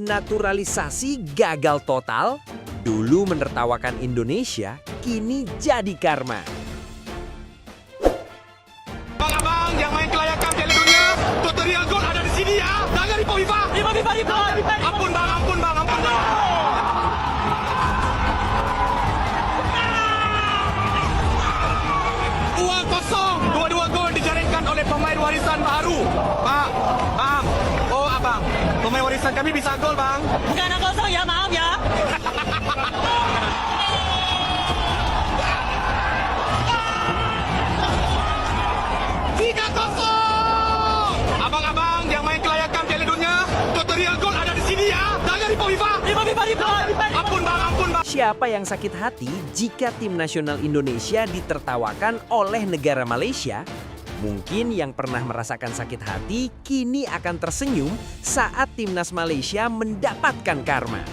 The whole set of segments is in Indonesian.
Naturalisasi gagal total? Dulu menertawakan Indonesia, kini jadi karma. Abang-abang yang main kelayakan Piala Dunia, tutorial gol ada di sini ya. Jangan riba. Ampun bang. Uang kosong, dua gol dijaringkan oleh pemain warisan baru. Bang. Oh abang, pemain warisan kami bisa gol bang. Bukan kosong ya, maaf ya. Abang-abang yang main kelayakan Piala Dunia, tutorial gol ada di sini ya. Jangan riba. Ampun bang. Siapa yang sakit hati jika tim nasional Indonesia ditertawakan oleh negara Malaysia? Mungkin yang pernah merasakan sakit hati kini akan tersenyum saat timnas Malaysia mendapatkan karma.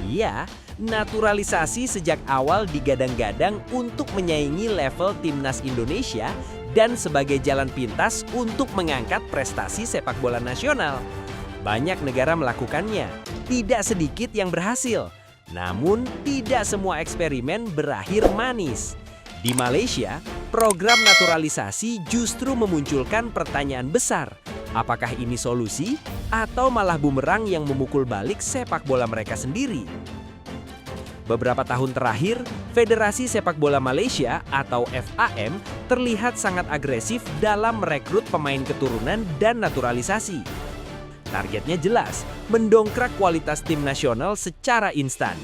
Iya, naturalisasi sejak awal digadang-gadang untuk menyaingi level timnas Indonesia dan sebagai jalan pintas untuk mengangkat prestasi sepak bola nasional. Banyak negara melakukannya, tidak sedikit yang berhasil. Namun, tidak semua eksperimen berakhir manis. Di Malaysia, program naturalisasi justru memunculkan pertanyaan besar. Apakah ini solusi atau malah bumerang yang memukul balik sepak bola mereka sendiri? Beberapa tahun terakhir, Federasi Sepak Bola Malaysia atau FAM terlihat sangat agresif dalam merekrut pemain keturunan dan naturalisasi. Targetnya jelas, mendongkrak kualitas tim nasional secara instan.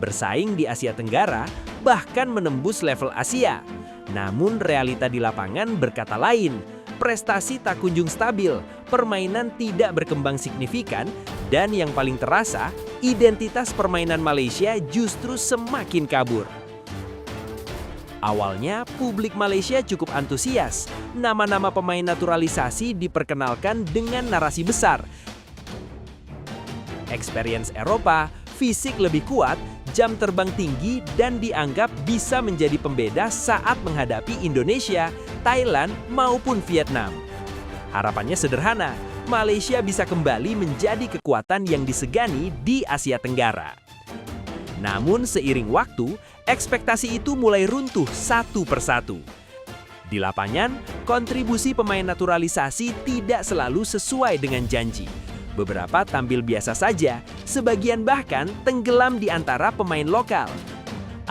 Bersaing di Asia Tenggara, bahkan menembus level Asia. Namun realita di lapangan berkata lain. Prestasi tak kunjung stabil, permainan tidak berkembang signifikan, dan yang paling terasa, identitas permainan Malaysia justru semakin kabur. Awalnya, publik Malaysia cukup antusias. Nama-nama pemain naturalisasi diperkenalkan dengan narasi besar. Experience Eropa, fisik lebih kuat, jam terbang tinggi, dan dianggap bisa menjadi pembeda saat menghadapi Indonesia, Thailand, maupun Vietnam. Harapannya sederhana, Malaysia bisa kembali menjadi kekuatan yang disegani di Asia Tenggara. Namun seiring waktu, ekspektasi itu mulai runtuh satu persatu. Di lapangan, kontribusi pemain naturalisasi tidak selalu sesuai dengan janji. Beberapa tampil biasa saja, sebagian bahkan tenggelam di antara pemain lokal.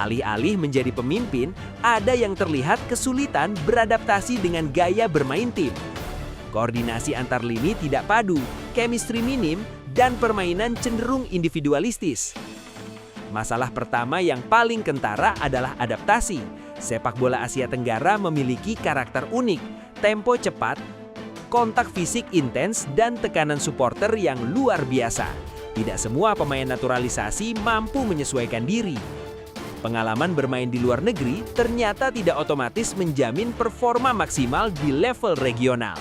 Alih-alih menjadi pemimpin, ada yang terlihat kesulitan beradaptasi dengan gaya bermain tim. Koordinasi antar lini tidak padu, chemistry minim, dan permainan cenderung individualistis. Masalah pertama yang paling kentara adalah adaptasi. Sepak bola Asia Tenggara memiliki karakter unik, tempo cepat, kontak fisik intens, dan tekanan supporter yang luar biasa. Tidak semua pemain naturalisasi mampu menyesuaikan diri. Pengalaman bermain di luar negeri ternyata tidak otomatis menjamin performa maksimal di level regional.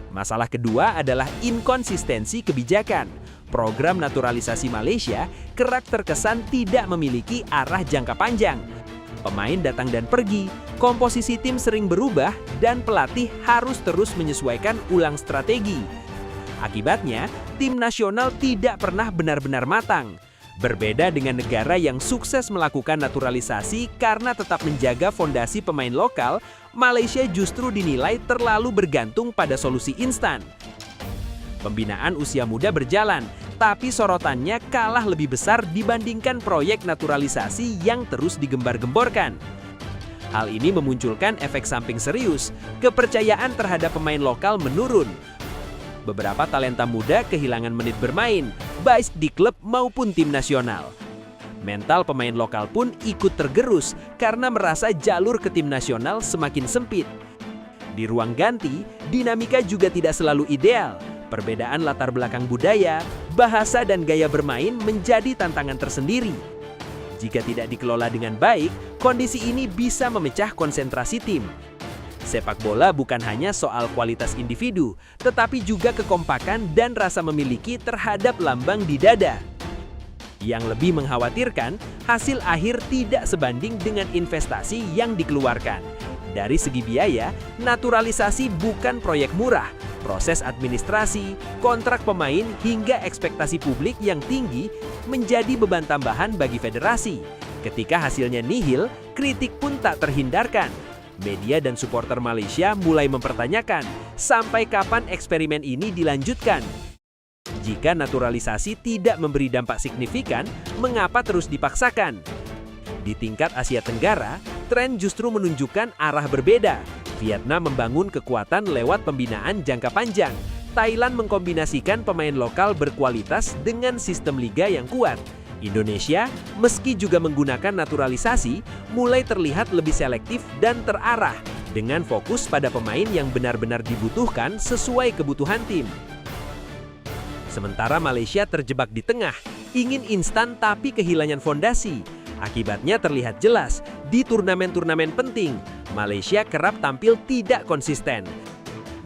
Masalah kedua adalah inkonsistensi kebijakan. Program naturalisasi Malaysia kerap terkesan tidak memiliki arah jangka panjang. Pemain datang dan pergi, komposisi tim sering berubah, dan pelatih harus terus menyesuaikan ulang strategi. Akibatnya, tim nasional tidak pernah benar-benar matang. Berbeda dengan negara yang sukses melakukan naturalisasi karena tetap menjaga fondasi pemain lokal, Malaysia justru dinilai terlalu bergantung pada solusi instan. Pembinaan usia muda berjalan, tapi sorotannya kalah lebih besar dibandingkan proyek naturalisasi yang terus digembar-gemborkan. Hal ini memunculkan efek samping serius, kepercayaan terhadap pemain lokal menurun. Beberapa talenta muda kehilangan menit bermain, baik di klub maupun tim nasional. Mental pemain lokal pun ikut tergerus karena merasa jalur ke tim nasional semakin sempit. Di ruang ganti, dinamika juga tidak selalu ideal. Perbedaan latar belakang budaya, bahasa, dan gaya bermain menjadi tantangan tersendiri. Jika tidak dikelola dengan baik, kondisi ini bisa memecah konsentrasi tim. Sepak bola bukan hanya soal kualitas individu, tetapi juga kekompakan dan rasa memiliki terhadap lambang di dada. Yang lebih mengkhawatirkan, hasil akhir tidak sebanding dengan investasi yang dikeluarkan. Dari segi biaya, naturalisasi bukan proyek murah. Proses administrasi, kontrak pemain, hingga ekspektasi publik yang tinggi menjadi beban tambahan bagi federasi. Ketika hasilnya nihil, kritik pun tak terhindarkan. Media dan supporter Malaysia mulai mempertanyakan, sampai kapan eksperimen ini dilanjutkan? Jika naturalisasi tidak memberi dampak signifikan, mengapa terus dipaksakan? Di tingkat Asia Tenggara, tren justru menunjukkan arah berbeda. Vietnam membangun kekuatan lewat pembinaan jangka panjang. Thailand mengkombinasikan pemain lokal berkualitas dengan sistem liga yang kuat. Indonesia, meski juga menggunakan naturalisasi, mulai terlihat lebih selektif dan terarah, dengan fokus pada pemain yang benar-benar dibutuhkan sesuai kebutuhan tim. Sementara Malaysia terjebak di tengah, ingin instan tapi kehilangan fondasi. Akibatnya terlihat jelas, di turnamen-turnamen penting, Malaysia kerap tampil tidak konsisten.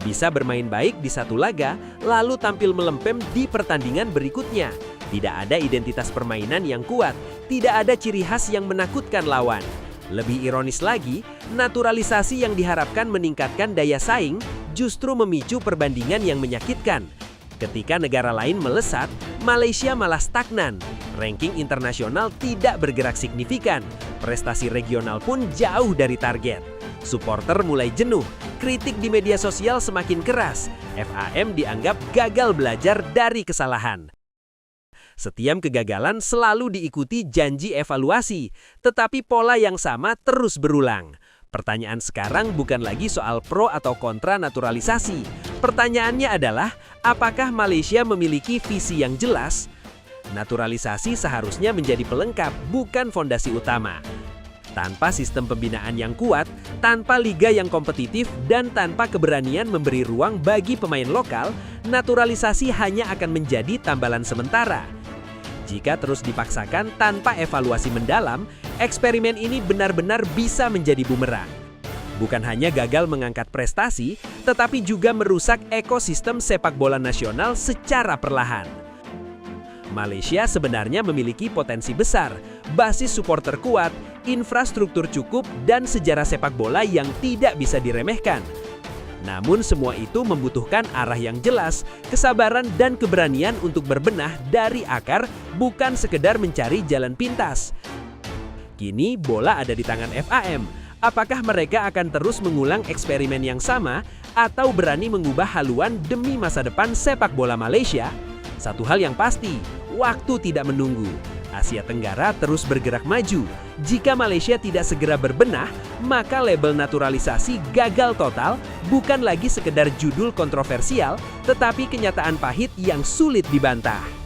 Bisa bermain baik di satu laga, lalu tampil melempem di pertandingan berikutnya. Tidak ada identitas permainan yang kuat, tidak ada ciri khas yang menakutkan lawan. Lebih ironis lagi, naturalisasi yang diharapkan meningkatkan daya saing justru memicu perbandingan yang menyakitkan. Ketika negara lain melesat, Malaysia malah stagnan. Ranking internasional tidak bergerak signifikan. Prestasi regional pun jauh dari target. Supporter mulai jenuh. Kritik di media sosial semakin keras. FAM dianggap gagal belajar dari kesalahan. Setiap kegagalan selalu diikuti janji evaluasi, tetapi pola yang sama terus berulang. Pertanyaan sekarang bukan lagi soal pro atau kontra naturalisasi. Pertanyaannya adalah, apakah Malaysia memiliki visi yang jelas? Naturalisasi seharusnya menjadi pelengkap, bukan fondasi utama. Tanpa sistem pembinaan yang kuat, tanpa liga yang kompetitif, dan tanpa keberanian memberi ruang bagi pemain lokal, naturalisasi hanya akan menjadi tambalan sementara. Jika terus dipaksakan tanpa evaluasi mendalam, eksperimen ini benar-benar bisa menjadi bumerang. Bukan hanya gagal mengangkat prestasi, tetapi juga merusak ekosistem sepak bola nasional secara perlahan. Malaysia sebenarnya memiliki potensi besar, basis supporter kuat, infrastruktur cukup, dan sejarah sepak bola yang tidak bisa diremehkan. Namun semua itu membutuhkan arah yang jelas, kesabaran dan keberanian untuk berbenah dari akar, bukan sekedar mencari jalan pintas. Kini bola ada di tangan FAM. Apakah mereka akan terus mengulang eksperimen yang sama atau berani mengubah haluan demi masa depan sepak bola Malaysia? Satu hal yang pasti, waktu tidak menunggu. Asia Tenggara terus bergerak maju. Jika Malaysia tidak segera berbenah, maka label naturalisasi gagal total bukan lagi sekedar judul kontroversial, tetapi kenyataan pahit yang sulit dibantah.